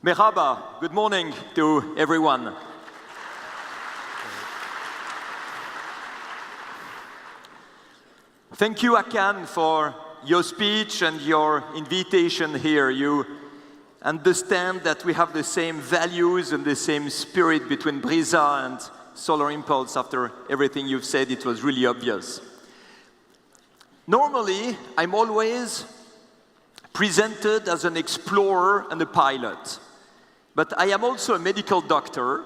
Merhaba, good morning to everyone. Thank you, Akan, for your speech and your invitation here. You understand that we have the same values and the same spirit between Brisa and Solar Impulse. After everything you've said, it was really obvious. Normally, I'm always presented as an explorer and a pilot. But I am also a medical doctor,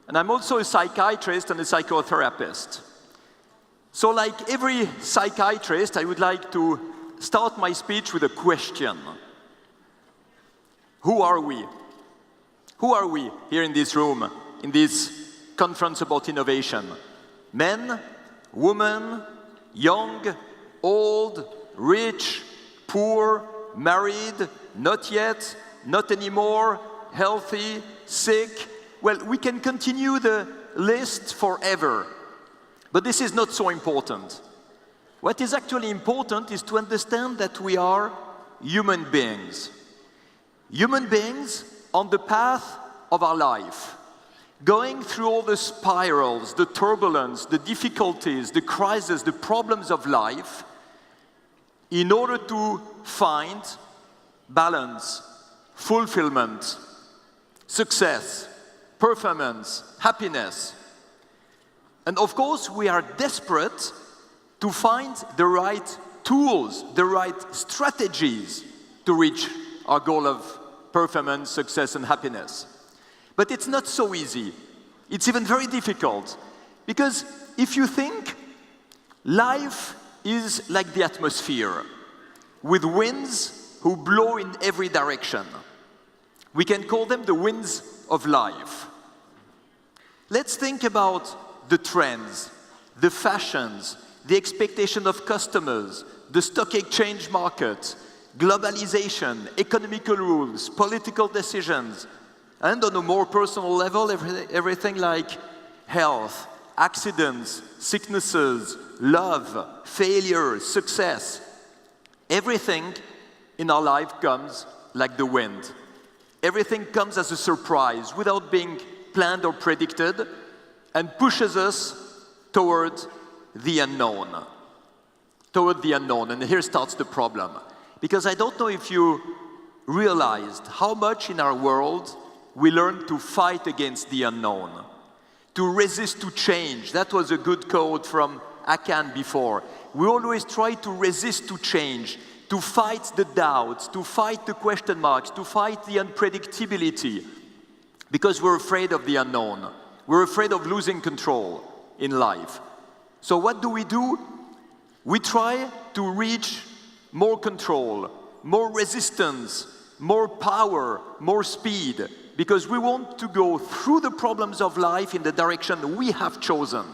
and I'm also a psychiatrist and a psychotherapist. So like every psychiatrist, I would like to start my speech with a question. Who are we? Who are we here in this room, in this conference about innovation? Men, women, young, old, rich, poor, married, not yet, not anymore, healthy, sick. Well, we can continue the list forever. But this is not so important. What is actually important is to understand that we are human beings. Human beings on the path of our life, going through all the spirals, the turbulence, the difficulties, the crises, the problems of life, in order to find balance, fulfillment, success, performance, happiness. And of course, we are desperate to find the right tools, the right strategies to reach our goal of performance, success, and happiness. But it's not so easy. It's even very difficult. Because if you think, life is like the atmosphere, with winds who blow in every direction. We can call them the winds of life. Let's think about the trends, the fashions, the expectation of customers, the stock exchange market, globalization, economical rules, political decisions, and on a more personal level, everything like health, accidents, sicknesses, love, failure, success. Everything in our life comes like the wind. Everything comes as a surprise without being planned or predicted and pushes us toward the unknown. Toward the unknown. And here starts the problem. Because I don't know if you realized how much in our world we learn to fight against the unknown, to resist to change. That was a good quote from Akan before. We always try to resist to change, to fight the doubts, to fight the question marks, to fight the unpredictability, because we're afraid of the unknown. We're afraid of losing control in life. So what do? We try to reach more control, more resistance, more power, more speed, because we want to go through the problems of life in the direction we have chosen.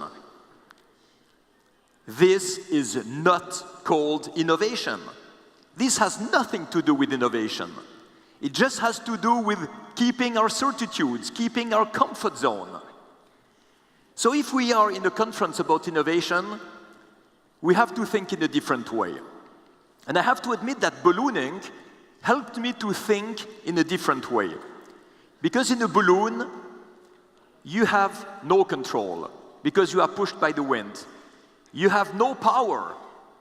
This is not called innovation. This has nothing to do with innovation. It just has to do with keeping our certitudes, keeping our comfort zone. So if we are in a conference about innovation, we have to think in a different way. And I have to admit that ballooning helped me to think in a different way. Because in a balloon, you have no control, because you are pushed by the wind. You have no power,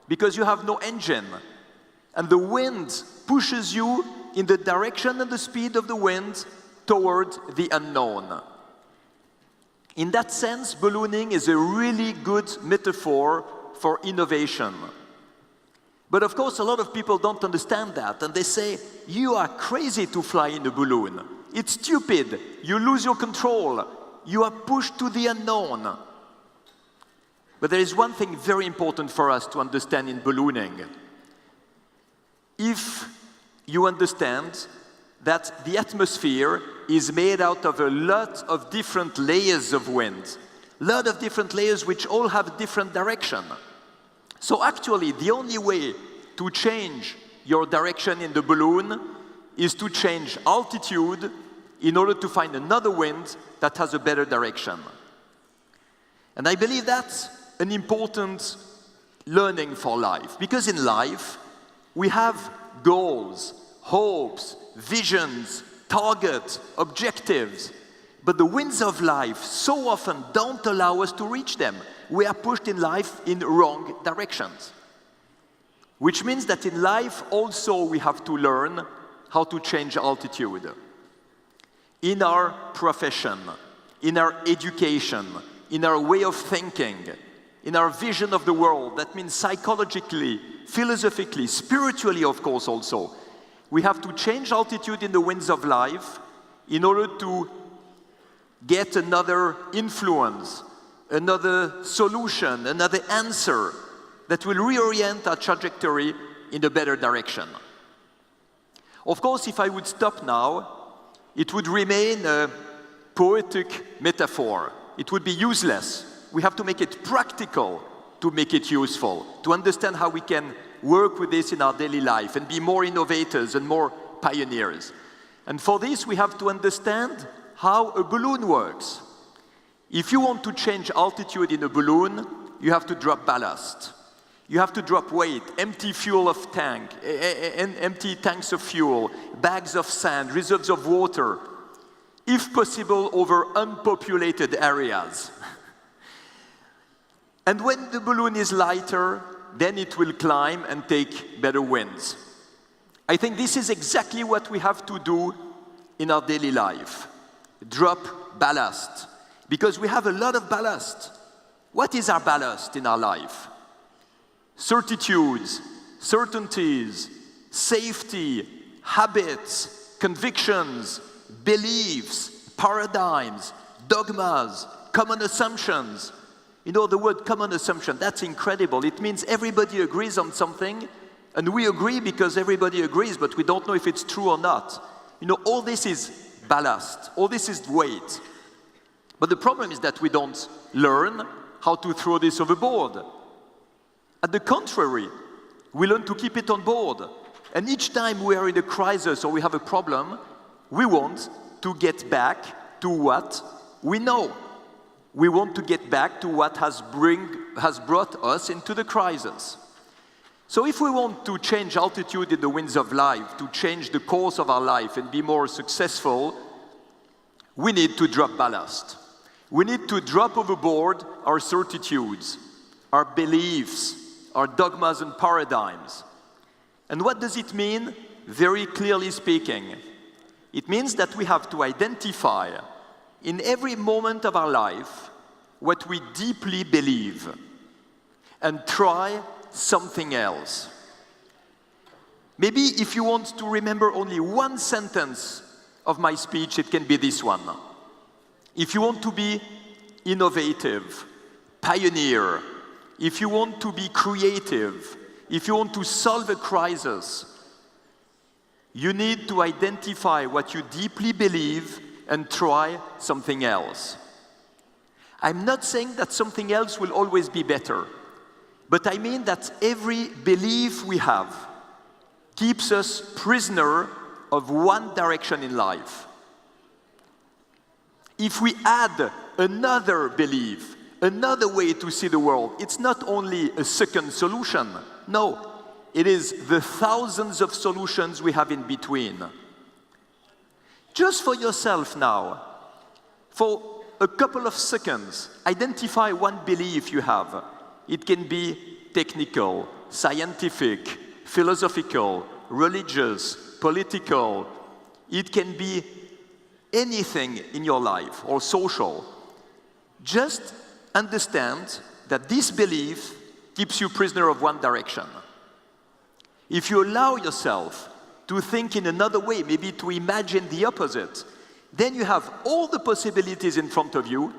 because you have no engine. And the wind pushes you in the direction and the speed of the wind toward the unknown. In that sense, ballooning is a really good metaphor for innovation. But of course, a lot of people don't understand that, and they say, you are crazy to fly in a balloon. It's stupid. You lose your control. You are pushed to the unknown. But there is one thing very important for us to understand in ballooning. If you understand that the atmosphere is made out of a lot of different layers of wind, a lot of different layers which all have a different direction. So actually, the only way to change your direction in the balloon is to change altitude in order to find another wind that has a better direction. And I believe that's an important learning for life, because in life, we have goals, hopes, visions, target, objectives. But the winds of life so often don't allow us to reach them. We are pushed in life in wrong directions. Which means that in life also we have to learn how to change altitude. In our profession, in our education, in our way of thinking, in our vision of the world, that means psychologically, philosophically, spiritually, of course, also. We have to change altitude in the winds of life in order to get another influence, another solution, another answer that will reorient our trajectory in a better direction. Of course, if I would stop now, it would remain a poetic metaphor. It would be useless. We have to make it practical to make it useful, to understand how we can work with this in our daily life and be more innovators and more pioneers. And for this, we have to understand how a balloon works. If you want to change altitude in a balloon, you have to drop ballast. You have to drop weight, empty empty tanks of fuel, bags of sand, reserves of water, if possible over unpopulated areas. And when the balloon is lighter, then it will climb and take better winds. I think this is exactly what we have to do in our daily life. Drop ballast. Because we have a lot of ballast. What is our ballast in our life? Certitudes, certainties, safety, habits, convictions, beliefs, paradigms, dogmas, common assumptions. You know, the word common assumption, that's incredible. It means everybody agrees on something, and we agree because everybody agrees, but we don't know if it's true or not. You know, all this is ballast. All this is weight. But the problem is that we don't learn how to throw this overboard. At the contrary, we learn to keep it on board. And each time we are in a crisis or we have a problem, we want to get back to what we know. We want to get back to what has brought us into the crisis. So if we want to change altitude in the winds of life, to change the course of our life and be more successful, we need to drop ballast. We need to drop overboard our certitudes, our beliefs, our dogmas and paradigms. And what does it mean? Very clearly speaking, it means that we have to identify in every moment of our life what we deeply believe and try something else. Maybe if you want to remember only one sentence of my speech, it can be this one. If you want to be innovative, pioneer, if you want to be creative, if you want to solve a crisis, you need to identify what you deeply believe and try something else. I'm not saying that something else will always be better, but I mean that every belief we have keeps us prisoner of one direction in life. If we add another belief, another way to see the world, it's not only a second solution. No, it is the thousands of solutions we have in between. Just for yourself now, for a couple of seconds, identify one belief you have. It can be technical, scientific, philosophical, religious, political. It can be anything in your life or social. Just understand that this belief keeps you prisoner of one direction. If you allow yourself to think in another way, maybe to imagine the opposite, then you have all the possibilities in front of you,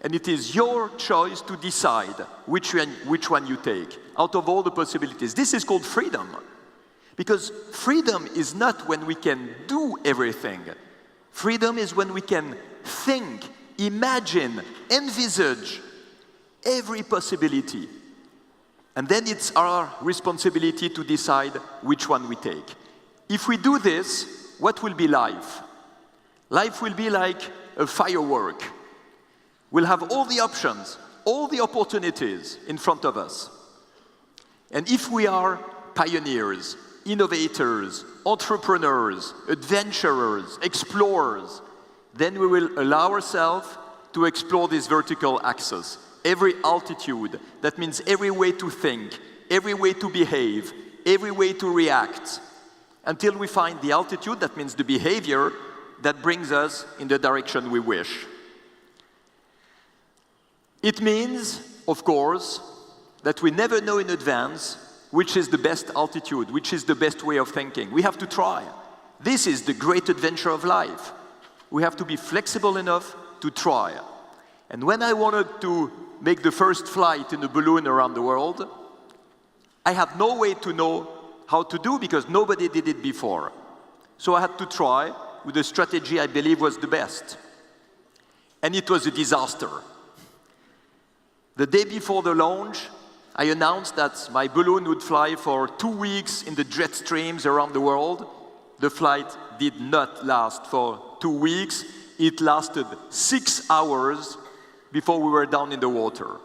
and it is your choice to decide which one you take out of all the possibilities. This is called freedom. Because freedom is not when we can do everything. Freedom is when we can think, imagine, envisage every possibility. And then it's our responsibility to decide which one we take. If we do this, what will be life? Life will be like a firework. We'll have all the options, all the opportunities in front of us. And if we are pioneers, innovators, entrepreneurs, adventurers, explorers, then we will allow ourselves to explore this vertical axis. Every altitude, that means every way to think, every way to behave, every way to react, until we find the altitude, that means the behavior, that brings us in the direction we wish. It means, of course, that we never know in advance which is the best altitude, which is the best way of thinking. We have to try. This is the great adventure of life. We have to be flexible enough to try. And when I wanted to make the first flight in a balloon around the world, I had no way to know how to do because nobody did it before. So I had to try with a strategy I believe was the best. And it was a disaster. The day before the launch, I announced that my balloon would fly for 2 weeks in the jet streams around the world. The flight did not last for 2 weeks. It lasted 6 hours before we were down in the water.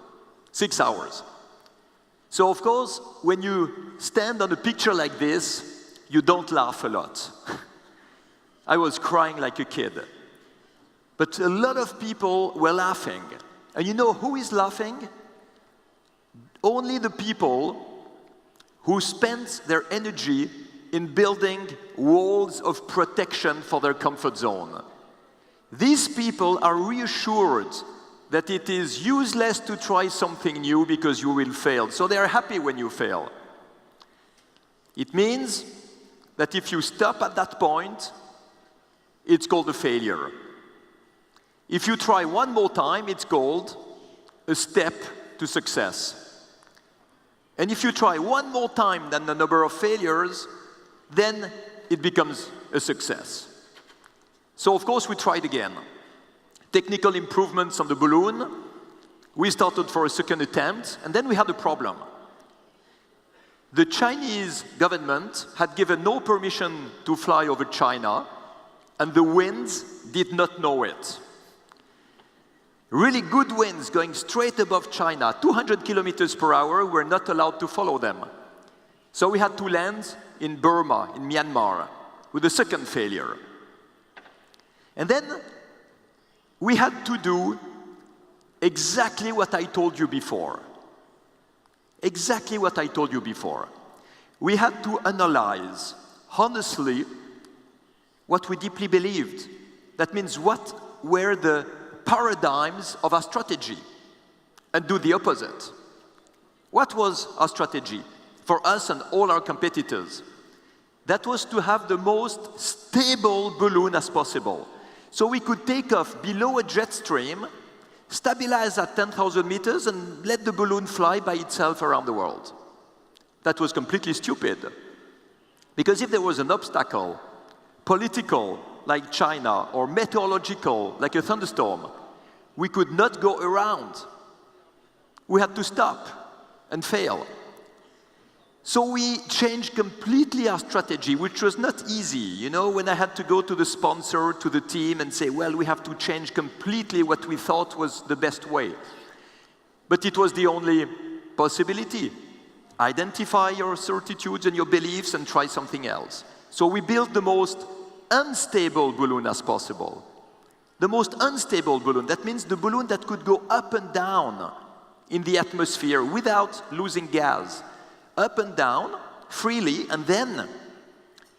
6 hours. So of course, when you stand on a picture like this, you don't laugh a lot. I was crying like a kid. But a lot of people were laughing. And you know who is laughing? Only the people who spent their energy in building walls of protection for their comfort zone. These people are reassured that it is useless to try something new because you will fail. So they are happy when you fail. It means that if you stop at that point, it's called a failure. If you try one more time, it's called a step to success. And if you try one more time than the number of failures, then it becomes a success. So of course we tried again. Technical improvements on the balloon. We started for a second attempt, and then we had a problem. The Chinese government had given no permission to fly over China, and the winds did not know it. Really good winds going straight above China, 200 kilometers per hour, we're not allowed to follow them. So we had to land in Burma, in Myanmar, with a second failure. And then we had to do exactly what I told you before. Exactly what I told you before. We had to analyze, honestly, what we deeply believed. That means what were the paradigms of our strategy, and do the opposite. What was our strategy for us and all our competitors? That was to have the most stable balloon as possible. So we could take off below a jet stream, stabilize at 10,000 meters, and let the balloon fly by itself around the world. That was completely stupid. Because if there was an obstacle, political, like China, or meteorological, like a thunderstorm, we could not go around. We had to stop and fail. So we changed completely our strategy, which was not easy. You know, when I had to go to the sponsor, to the team, and say, well, we have to change completely what we thought was the best way. But it was the only possibility. Identify your certitudes and your beliefs and try something else. So we built the most unstable balloon as possible. The most unstable balloon, that means the balloon that could go up and down in the atmosphere without losing gas. Up and down, freely, and then,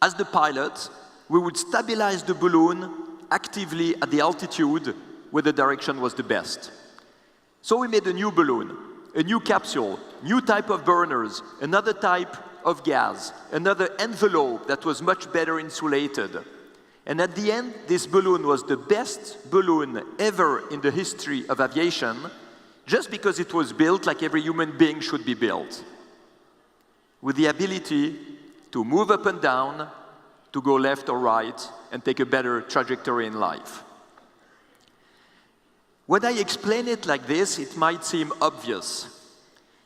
as the pilot, we would stabilize the balloon actively at the altitude where the direction was the best. So we made a new balloon, a new capsule, new type of burners, another type of gas, another envelope that was much better insulated. And at the end, this balloon was the best balloon ever in the history of aviation, just because it was built like every human being should be built, with the ability to move up and down, to go left or right, and take a better trajectory in life. When I explain it like this, it might seem obvious.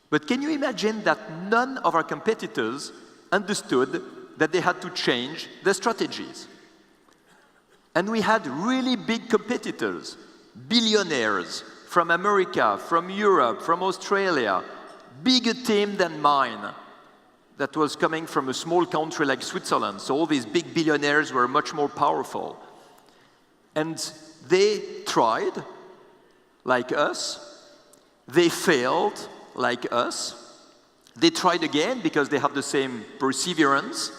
But can you imagine that none of our competitors understood that they had to change their strategies? And we had really big competitors, billionaires from America, from Europe, from Australia, bigger team than mine. that was coming from a small country like Switzerland. So all these big billionaires were much more powerful. And they tried, like us. They failed, like us. They tried again because they had the same perseverance.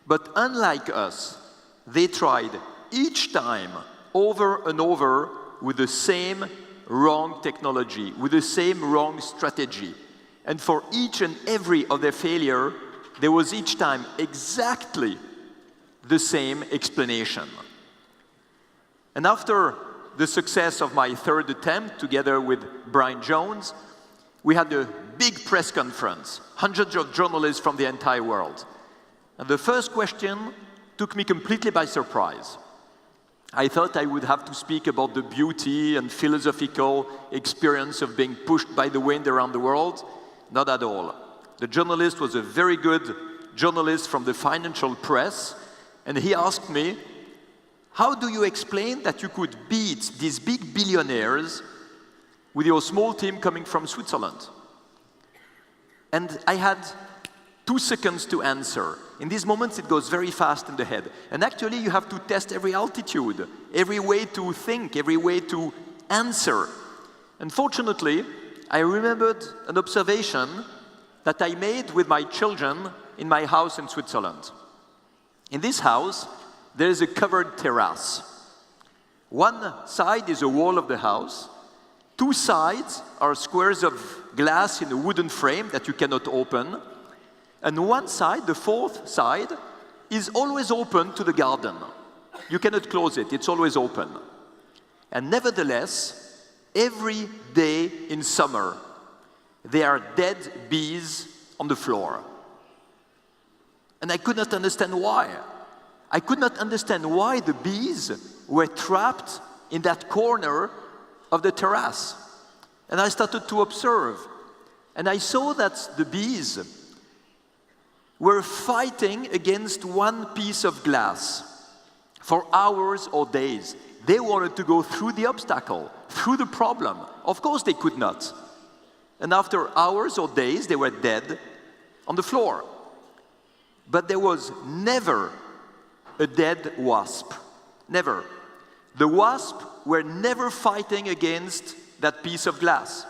But unlike us, they tried each time over and over with the same wrong technology, with the same wrong strategy. And for each and every of their failure, there was each time exactly the same explanation. And after the success of my third attempt, together with Brian Jones, we had a big press conference, hundreds of journalists from the entire world. And the first question took me completely by surprise. I thought I would have to speak about the beauty and philosophical experience of being pushed by the wind around the world. Not at all. The journalist was a very good journalist from the financial press, and he asked me, how do you explain that you could beat these big billionaires with your small team coming from Switzerland? And I had 2 seconds to answer. In these moments, it goes very fast in the head. And actually, you have to test every altitude, every way to think, every way to answer. Unfortunately, I remembered an observation that I made with my children in my house in Switzerland. In this house, there is a covered terrace. One side is a wall of the house. 2 sides are squares of glass in a wooden frame that you cannot open. And one side, the 4th side, is always open to the garden. You cannot close it, it's always open. And nevertheless, every day in summer, there are dead bees on the floor. And I could not understand why. I could not understand why the bees were trapped in that corner of the terrace. And I started to observe. And I saw that the bees were fighting against one piece of glass for hours or days. They wanted to go through the obstacle, through the problem. Of course they could not. And after hours or days, they were dead on the floor. But there was never a dead wasp. Never. The wasp were never fighting against that piece of glass.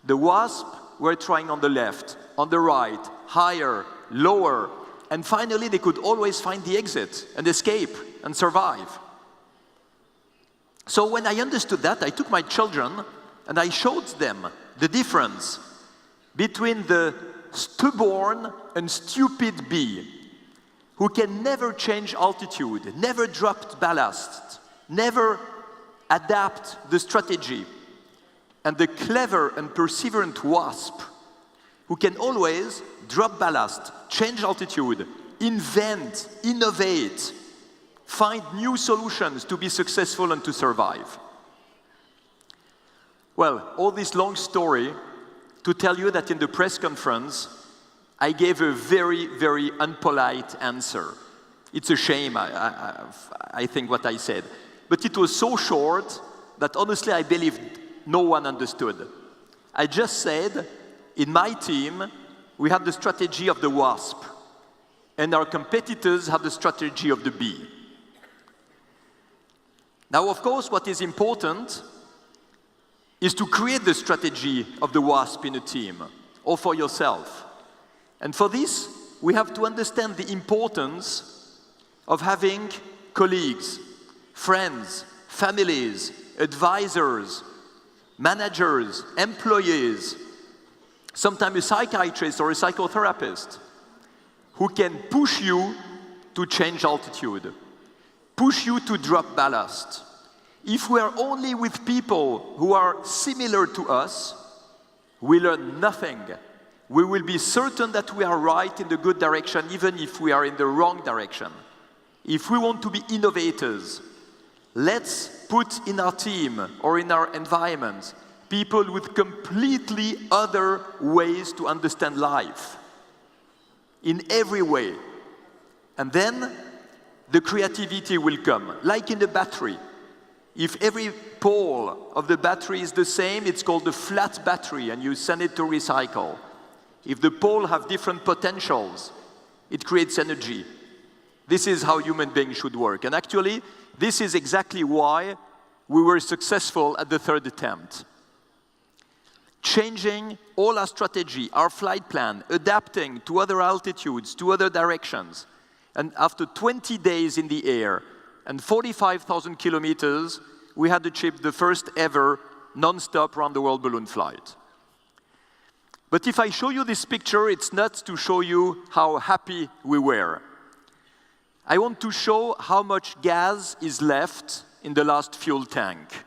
The wasp were trying on the left, on the right, higher, lower, and finally they could always find the exit and escape and survive. So when I understood that, I took my children and I showed them the difference between the stubborn and stupid bee who can never change altitude, never drop ballast, never adapt the strategy, and the clever and perseverant wasp who can always drop ballast, change altitude, invent, innovate, find new solutions to be successful and to survive. Well, all this long story to tell you that in the press conference, I gave a very, very unpolite answer. It's a shame, I think, what I said. But it was so short that honestly I believe no one understood. I just said, in my team, we have the strategy of the wasp, and our competitors have the strategy of the bee. Now, of course, what is important is to create the strategy of the wasp in a team, or for yourself. And for this, we have to understand the importance of having colleagues, friends, families, advisors, managers, employees, sometimes a psychiatrist or a psychotherapist, who can push you to change altitude, push you to drop ballast. If we are only with people who are similar to us, we learn nothing. We will be certain that we are right in the good direction, even if we are in the wrong direction. If we want to be innovators, let's put in our team or in our environment people with completely other ways to understand life, in every way. And then the creativity will come, like in the battery. If every pole of the battery is the same, it's called a flat battery, and you send it to recycle. if the poles have different potentials, it creates energy. This is how human beings should work. And actually, this is exactly why we were successful at the third attempt. Changing all our strategy, our flight plan, adapting to other altitudes, to other directions. And after 20 days in the air and 45,000 kilometers, we had achieved the first ever non-stop round-the-world balloon flight. But if I show you this picture, it's not to show you how happy we were. I want to show how much gas is left in the last fuel tank.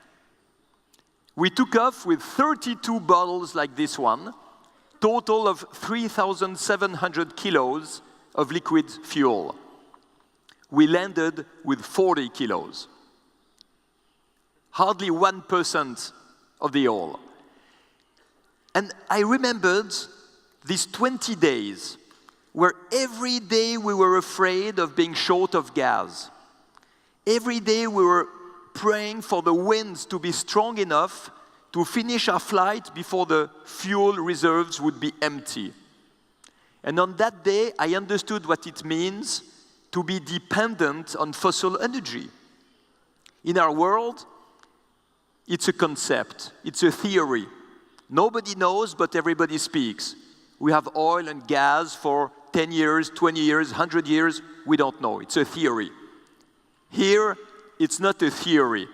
We took off with 32 bottles like this one, total of 3,700 kilos of liquid fuel. We landed with 40 kilos. Hardly 1% of the oil. And I remembered these 20 days where every day we were afraid of being short of gas. Every day we were praying for the winds to be strong enough to finish our flight before the fuel reserves would be empty. And on that day, I understood what it means to be dependent on fossil energy. In our world, it's a concept, it's a theory. Nobody knows, but everybody speaks. We have oil and gas for 10 years, 20 years, 100 years. We don't know. It's a theory. Here, it's not a theory.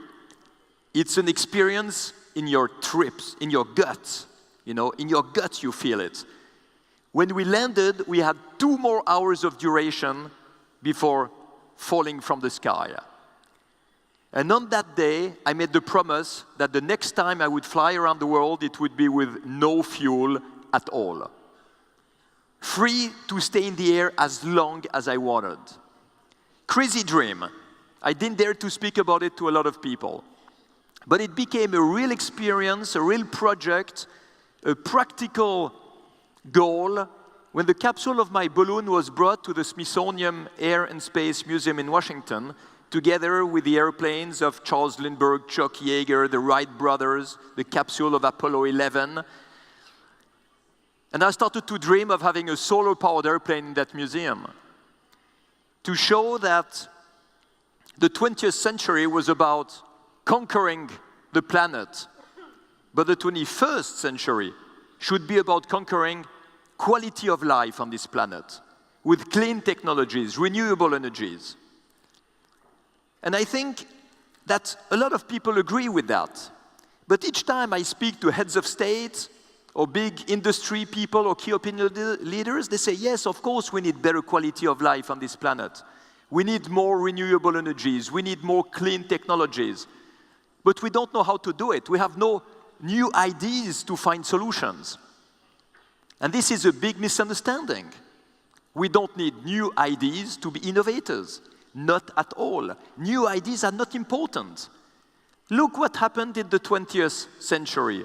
It's an experience in your trips, in your gut. You know, in your gut you feel it. When we landed, we had 2 more hours of duration before falling from the sky. And on that day, I made the promise that the next time I would fly around the world, it would be with no fuel at all. Free to stay in the air as long as I wanted. Crazy dream. I didn't dare to speak about it to a lot of people. But it became a real experience, a real project, a practical goal when the capsule of my balloon was brought to the Smithsonian Air and Space Museum in Washington, together with the airplanes of Charles Lindbergh, Chuck Yeager, the Wright brothers, the capsule of Apollo 11. And I started to dream of having a solar-powered airplane in that museum to show that the 20th century was about conquering the planet, but the 21st century should be about conquering quality of life on this planet with clean technologies, renewable energies. And I think that a lot of people agree with that. But each time I speak to heads of state or big industry people or key opinion leaders, they say, yes, of course we need better quality of life on this planet. We need more renewable energies. We need more clean technologies. But we don't know how to do it. We have no new ideas to find solutions. And this is a big misunderstanding. We don't need new ideas to be innovators. Not at all. New ideas are not important. Look what happened in the 20th century.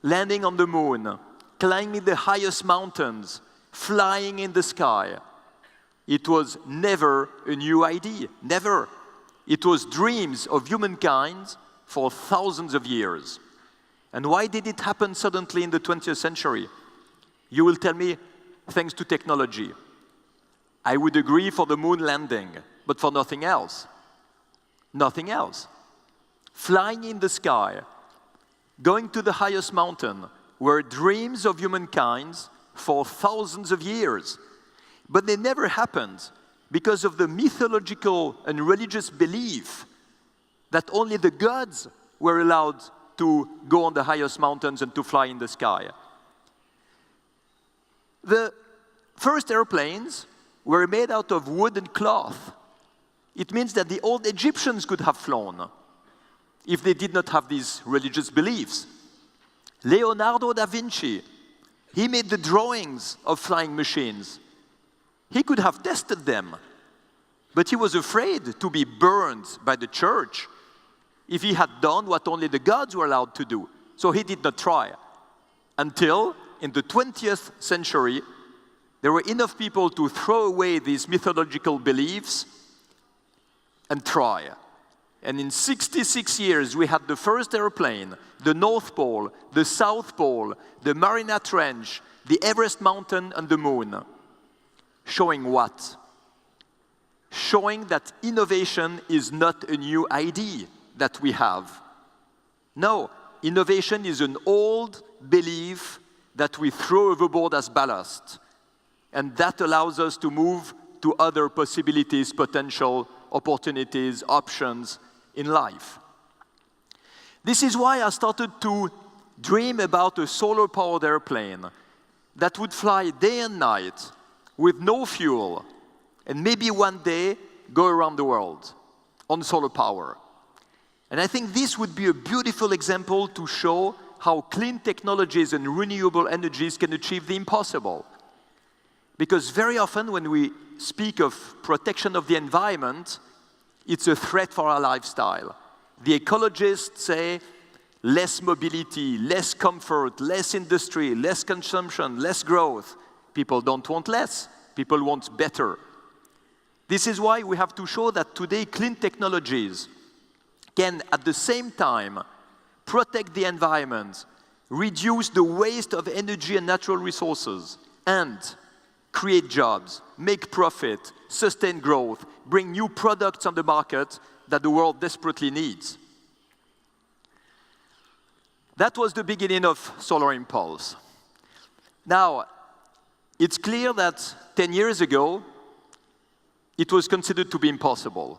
Landing on the moon, climbing the highest mountains, flying in the sky. It was never a new idea, never. It was dreams of humankind for thousands of years. And why did it happen suddenly in the 20th century? You will tell me, thanks to technology. I would agree for the moon landing, but for nothing else. Nothing else. Flying in the sky, going to the highest mountain, were dreams of humankind for thousands of years. But they never happened because of the mythological and religious belief that only the gods were allowed to go on the highest mountains and to fly in the sky. The first airplanes were made out of wood and cloth. It means that the old Egyptians could have flown if they did not have these religious beliefs. Leonardo da Vinci, he made the drawings of flying machines. He could have tested them, but he was afraid to be burned by the church if he had done what only the gods were allowed to do. So he did not try. Until, in the 20th century, there were enough people to throw away these mythological beliefs and try. And in 66 years, we had the first airplane, the North Pole, the South Pole, the Mariana Trench, the Everest Mountain, and the Moon. Showing what? Showing that innovation is not a new idea that we have. No, innovation is an old belief that we throw overboard as ballast. And that allows us to move to other possibilities, potential opportunities, options in life. This is why I started to dream about a solar-powered airplane that would fly day and night with no fuel, and maybe one day go around the world on solar power. And I think this would be a beautiful example to show how clean technologies and renewable energies can achieve the impossible. Because very often when we speak of protection of the environment, it's a threat for our lifestyle. The ecologists say less mobility, less comfort, less industry, less consumption, less growth. People don't want less, people want better. This is why we have to show that today clean technologies can at the same time protect the environment, reduce the waste of energy and natural resources, and create jobs, make profit, sustain growth, bring new products on the market that the world desperately needs. That was the beginning of Solar Impulse. Now, it's clear that 10 years ago, it was considered to be impossible.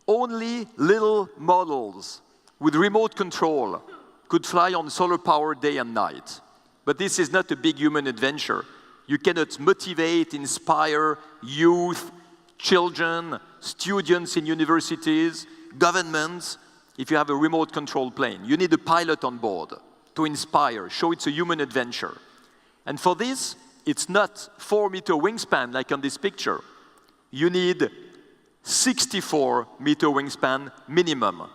Only little models with remote control could fly on solar power day and night. But this is not a big human adventure. You cannot motivate, inspire youth, children, students in universities, governments, if you have a remote control plane. You need a pilot on board to inspire, show it's a human adventure. And for this, it's not 4-meter wingspan like on this picture. You need 64-meter wingspan minimum.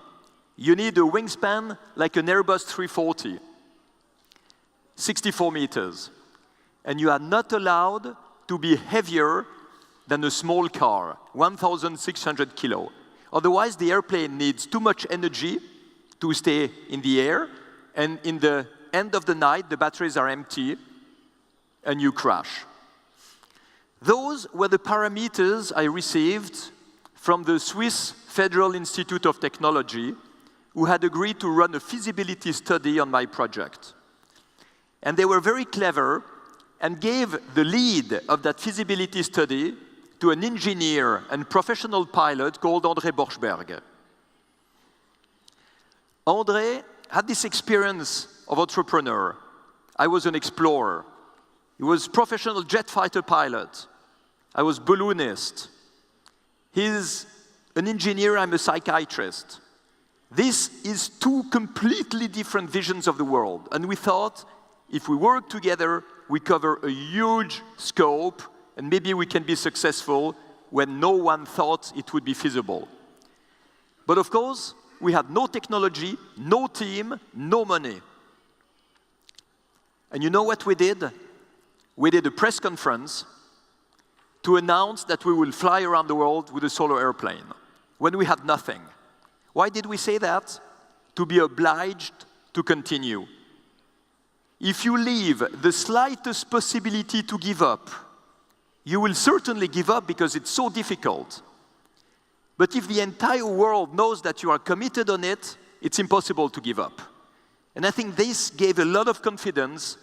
You need a wingspan like an Airbus 340, 64 meters. And you are not allowed to be heavier than a small car, 1,600 kilo. Otherwise, the airplane needs too much energy to stay in the air, and in the end of the night, the batteries are empty, and you crash. Those were the parameters I received from the Swiss Federal Institute of Technology, who had agreed to run a feasibility study on my project. And they were very clever and gave the lead of that feasibility study to an engineer and professional pilot called André Borschberg. André had this experience of entrepreneur. I was an explorer. He was professional jet fighter pilot. I was balloonist. He's an engineer, I'm a psychiatrist. This is two completely different visions of the world. And we thought, if we work together, we cover a huge scope, and maybe we can be successful when no one thought it would be feasible. But of course, we had no technology, no team, no money. And you know what we did? We did a press conference to announce that we will fly around the world with a solar airplane when we had nothing. Why did we say that? To be obliged to continue. If you leave the slightest possibility to give up, you will certainly give up because it's so difficult. But if the entire world knows that you are committed on it, it's impossible to give up. And I think this gave a lot of confidence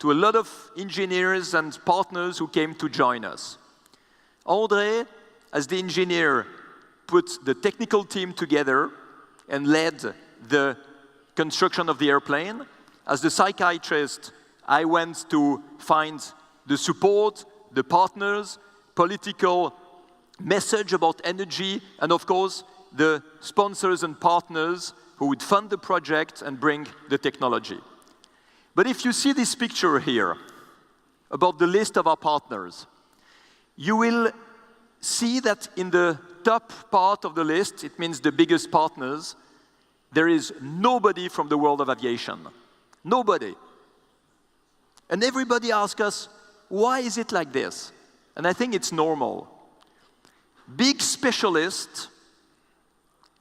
to a lot of engineers and partners who came to join us. André, as the engineer, put the technical team together and led the construction of the airplane. As the psychiatrist, I went to find the support, the partners, political message about energy, and of course, the sponsors and partners who would fund the project and bring the technology. But if you see this picture here about the list of our partners, you will see that in the top part of the list, it means the biggest partners, there is nobody from the world of aviation. Nobody. And everybody asks us, why is it like this? And I think it's normal. Big specialists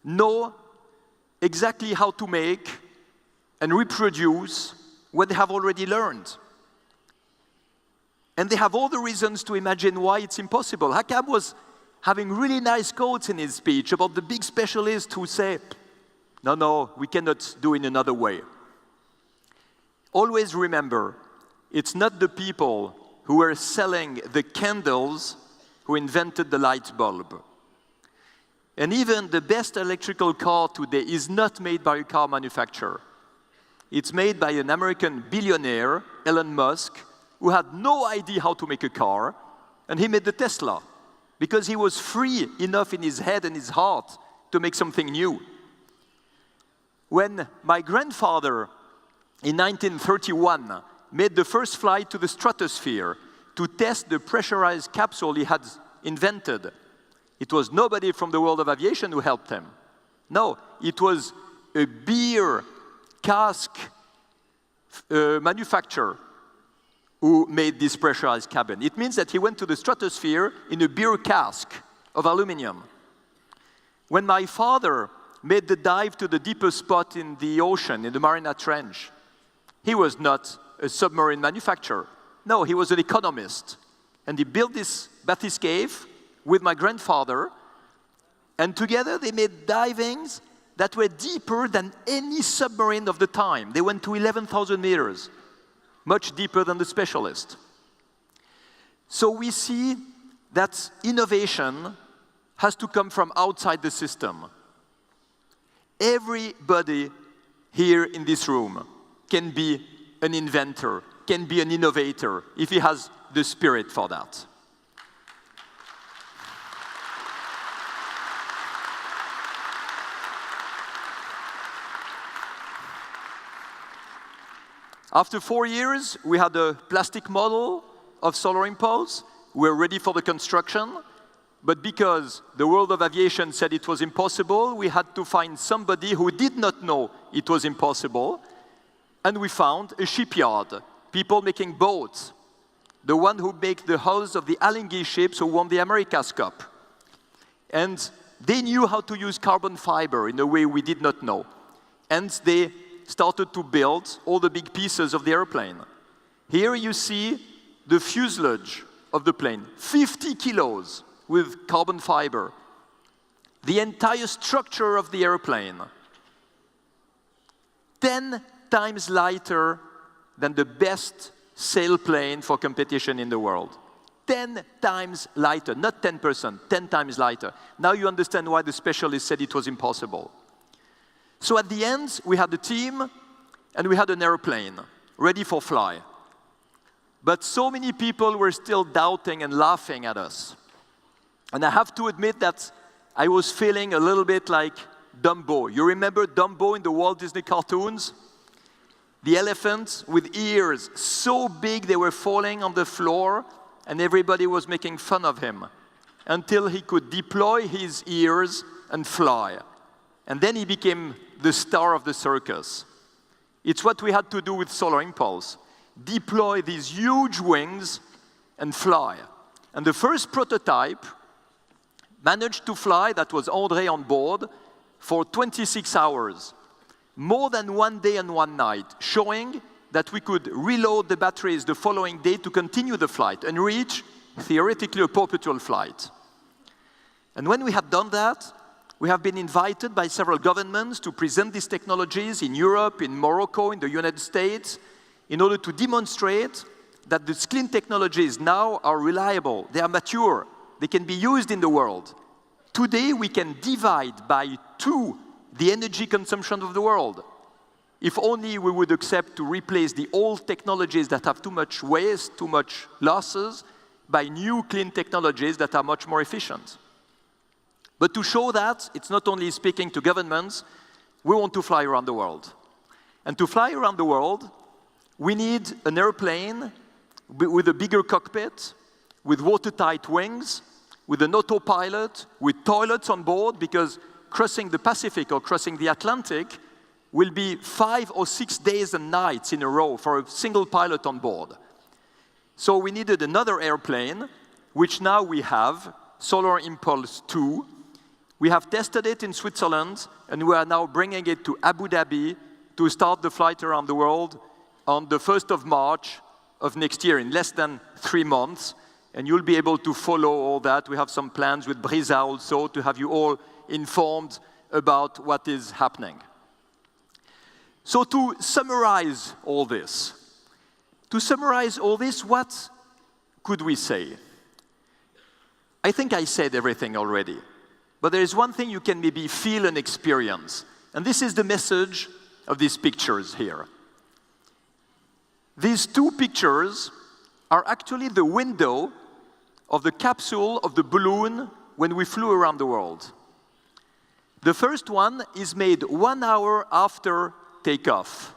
know exactly how to make and reproduce what they have already learned. And they have all the reasons to imagine why it's impossible. Hakkab was having really nice quotes in his speech about the big specialists who say, no, we cannot do it another way. Always remember, it's not the people who were selling the candles who invented the light bulb. And even the best electrical car today is not made by a car manufacturer. It's made by an American billionaire, Elon Musk, who had no idea how to make a car, and he made the Tesla because he was free enough in his head and his heart to make something new. When my grandfather, in 1931, made the first flight to the stratosphere to test the pressurized capsule he had invented, it was nobody from the world of aviation who helped him. No, it was a beer cask manufacturer who made this pressurized cabin. It means that he went to the stratosphere in a beer cask of aluminum. When my father made the dive to the deepest spot in the ocean, in the Mariana Trench, he was not a submarine manufacturer. No, he was an economist. And he built this bathyscaphe with my grandfather, and together they made divings that were deeper than any submarine of the time. They went to 11,000 meters, much deeper than the specialist. So we see that innovation has to come from outside the system. Everybody here in this room can be an inventor, can be an innovator, if he has the spirit for that. After 4 years, we had a plastic model of solar impulse. We were ready for the construction. But because the world of aviation said it was impossible, we had to find somebody who did not know it was impossible. And we found a shipyard, people making boats, the one who make the hulls of the Alinghi ships who won the America's Cup. And they knew how to use carbon fiber in a way we did not know. And they started to build all the big pieces of the airplane. Here you see the fuselage of the plane, 50 kilos with carbon fiber. The entire structure of the airplane, 10 times lighter than the best sailplane for competition in the world. 10 times lighter, not 10%, 10 times lighter. Now you understand why the specialists said it was impossible. So at the end, we had a team and we had an airplane ready for fly. But so many people were still doubting and laughing at us. And I have to admit that I was feeling a little bit like Dumbo. You remember Dumbo in the Walt Disney cartoons? The elephant with ears so big they were falling on the floor and everybody was making fun of him until he could deploy his ears and fly. And then he became the star of the circus. It's what we had to do with Solar Impulse. Deploy these huge wings and fly. And the first prototype managed to fly, that was André on board, for 26 hours. More than 1 day and 1 night, showing that we could reload the batteries the following day to continue the flight and reach, theoretically, a perpetual flight. And when we had done that, we have been invited by several governments to present these technologies in Europe, in Morocco, in the United States, in order to demonstrate that these clean technologies now are reliable, they are mature, they can be used in the world. Today, we can divide by 2 the energy consumption of the world. If only we would accept to replace the old technologies that have too much waste, too much losses, by new clean technologies that are much more efficient. But to show that, it's not only speaking to governments, we want to fly around the world. And to fly around the world, we need an airplane with a bigger cockpit, with watertight wings, with an autopilot, with toilets on board, because crossing the Pacific or crossing the Atlantic will be 5 or 6 days and nights in a row for a single pilot on board. So we needed another airplane, which now we have, Solar Impulse 2, We have tested it in Switzerland, and we are now bringing it to Abu Dhabi to start the flight around the world on the 1st of March of next year, in less than 3 months. And you'll be able to follow all that. We have some plans with Brisa also to have you all informed about what is happening. So to summarize all this, what could we say? I think I said everything already. But there is one thing you can maybe feel and experience. And this is the message of these pictures here. These 2 pictures are actually the window of the capsule of the balloon when we flew around the world. The first one is made 1 hour after takeoff.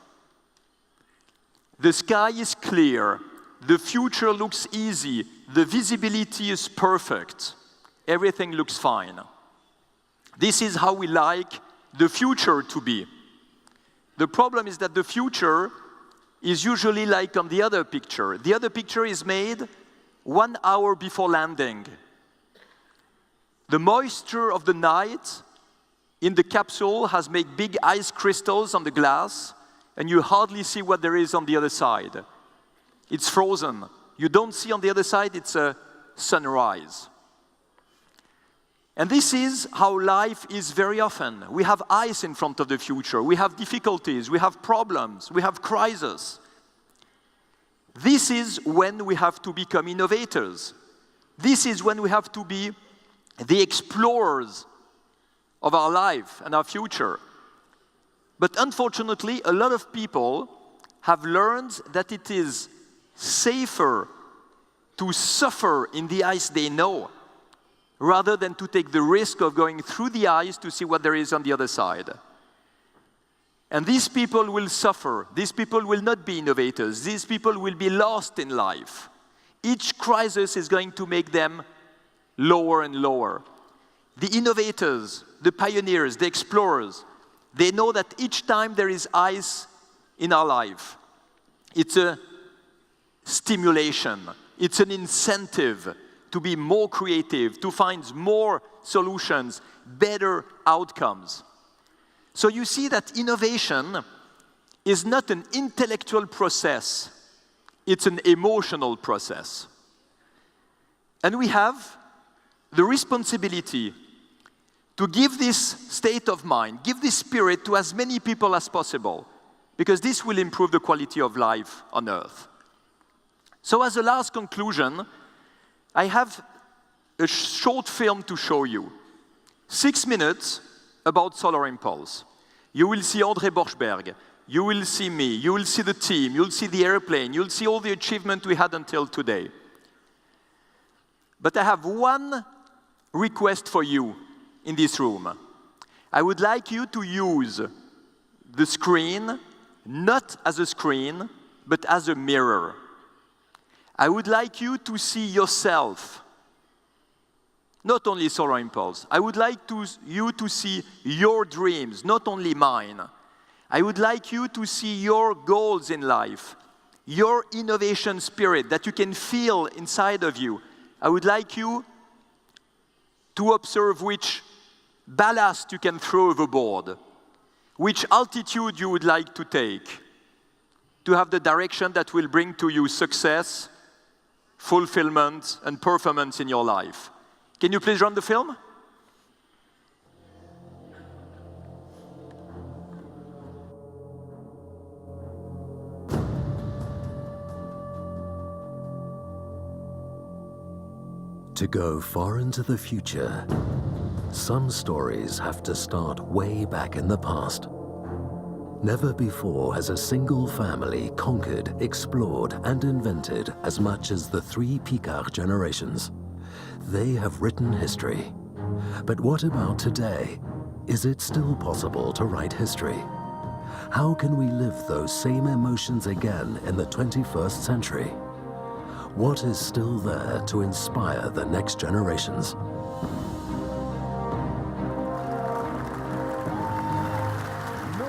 The sky is clear. The future looks easy. The visibility is perfect. Everything looks fine. This is how we like the future to be. The problem is that the future is usually like on the other picture. The other picture is made 1 hour before landing. The moisture of the night in the capsule has made big ice crystals on the glass, and you hardly see what there is on the other side. It's frozen. You don't see on the other side, it's a sunrise. And this is how life is very often. We have ice in front of the future. We have difficulties. We have problems. We have crises. This is when we have to become innovators. This is when we have to be the explorers of our life and our future. But unfortunately, a lot of people have learned that it is safer to suffer in the ice they know rather than to take the risk of going through the ice to see what there is on the other side. And these people will suffer. These people will not be innovators. These people will be lost in life. Each crisis is going to make them lower and lower. The innovators, the pioneers, the explorers, they know that each time there is ice in our life, it's a stimulation. It's an incentive to be more creative, to find more solutions, better outcomes. So you see that innovation is not an intellectual process, it's an emotional process. And we have the responsibility to give this state of mind, give this spirit to as many people as possible, because this will improve the quality of life on Earth. So as a last conclusion, I have a short film to show you. 6 minutes about Solar Impulse. You will see André Borschberg, you will see me, you will see the team, you'll see the airplane, you'll see all the achievement we had until today. But I have one request for you in this room. I would like you to use the screen not as a screen, but as a mirror. I would like you to see yourself, not only Solar Impulse. I would like you to see your dreams, not only mine. I would like you to see your goals in life, your innovation spirit that you can feel inside of you. I would like you to observe which ballast you can throw overboard, which altitude you would like to take, to have the direction that will bring to you success, fulfillment, and performance in your life. Can you please run the film? To go far into the future, some stories have to start way back in the past. Never before has a single family conquered, explored, and invented as much as the 3 Piccard generations. They have written history. But what about today? Is it still possible to write history? How can we live those same emotions again in the 21st century? What is still there to inspire the next generations?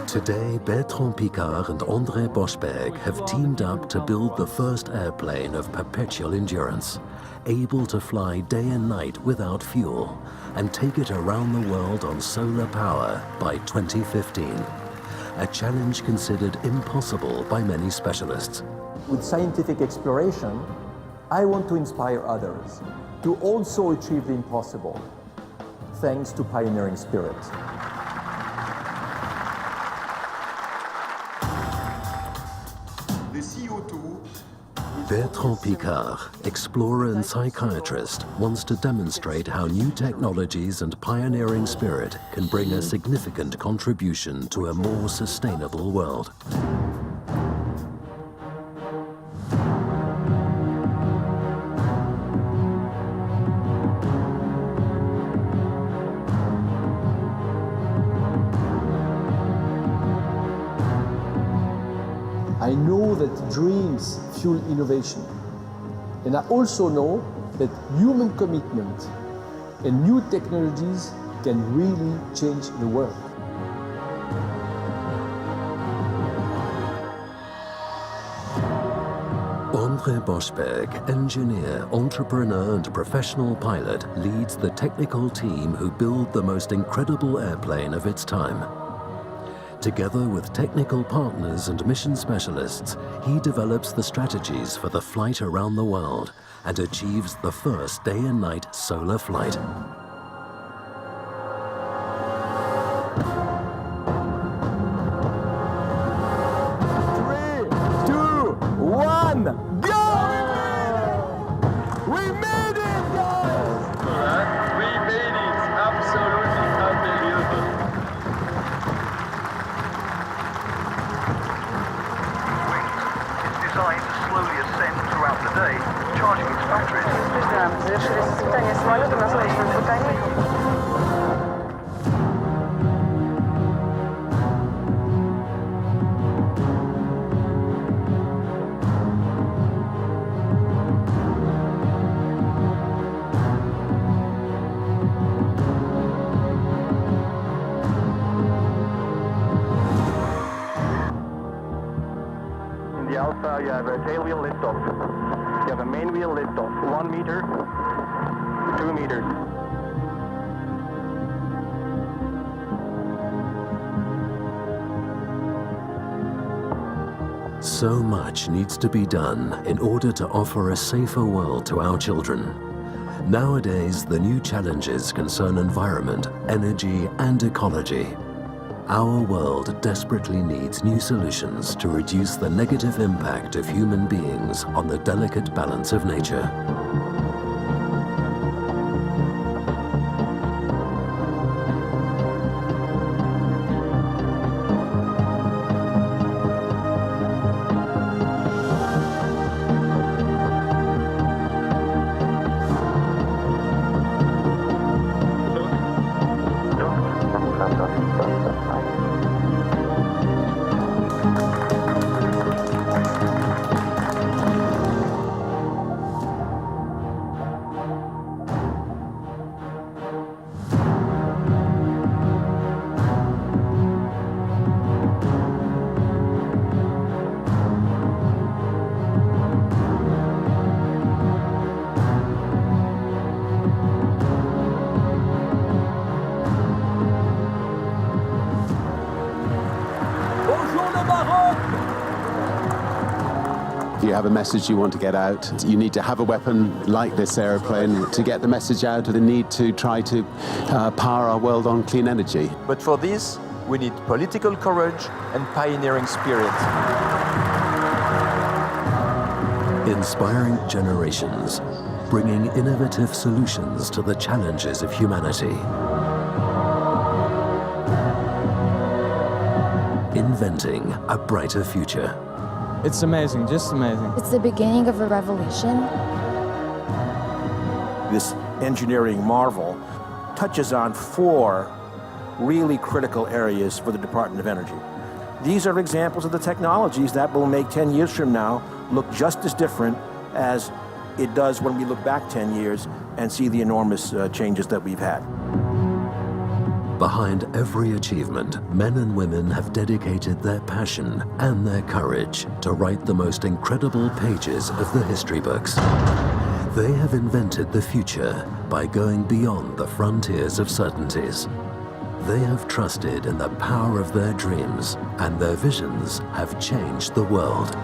Today, Bertrand Piccard and André Borschberg have teamed up to build the first airplane of perpetual endurance, able to fly day and night without fuel and take it around the world on solar power by 2015. A challenge considered impossible by many specialists. With scientific exploration, I want to inspire others to also achieve the impossible, thanks to pioneering spirit. The CO2. Bertrand Piccard, explorer and psychiatrist, wants to demonstrate how new technologies and pioneering spirit can bring a significant contribution to a more sustainable world. I know that dreams fuel innovation. And I also know that human commitment and new technologies can really change the world. André Boschberg, engineer, entrepreneur and professional pilot, leads the technical team who build the most incredible airplane of its time. Together with technical partners and mission specialists, he develops the strategies for the flight around the world and achieves the first day and night solar flight. 3, 2, 1, go! We made it, guys! We made it! Absolutely unbelievable. Designed to slowly ascend throughout the day, charging its batteries. Завершили испытания самолета на срочных батарейках. In the Alpha, you have a tail wheel lift-off. You have a main wheel lift-off. 1 meter, 2 meters. So much needs to be done in order to offer a safer world to our children. Nowadays, the new challenges concern environment, energy, and ecology. Our world desperately needs new solutions to reduce the negative impact of human beings on the delicate balance of nature. If you have a message you want to get out, you need to have a weapon like this aeroplane to get the message out of the need to try to power our world on clean energy. But for this, we need political courage and pioneering spirit. Inspiring generations, bringing innovative solutions to the challenges of humanity. Inventing a brighter future. It's amazing, just amazing. It's the beginning of a revolution. This engineering marvel touches on 4 really critical areas for the Department of Energy. These are examples of the technologies that will make 10 years from now look just as different as it does when we look back 10 years and see the enormous changes that we've had. Behind every achievement, men and women have dedicated their passion and their courage to write the most incredible pages of the history books. They have invented the future by going beyond the frontiers of certainties. They have trusted in the power of their dreams, and their visions have changed the world.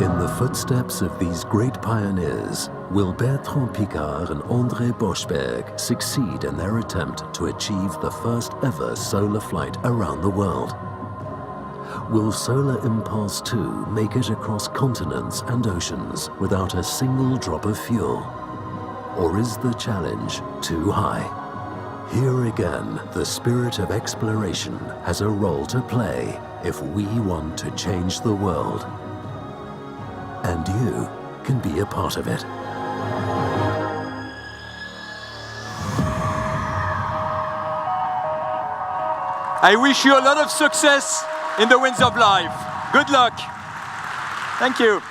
In the footsteps of these great pioneers, will Bertrand Piccard and André Boschberg succeed in their attempt to achieve the first ever solar flight around the world? Will Solar Impulse 2 make it across continents and oceans without a single drop of fuel? Or is the challenge too high? Here again, the spirit of exploration has a role to play if we want to change the world. And you can be a part of it. I wish you a lot of success in the winds of life. Good luck. Thank you.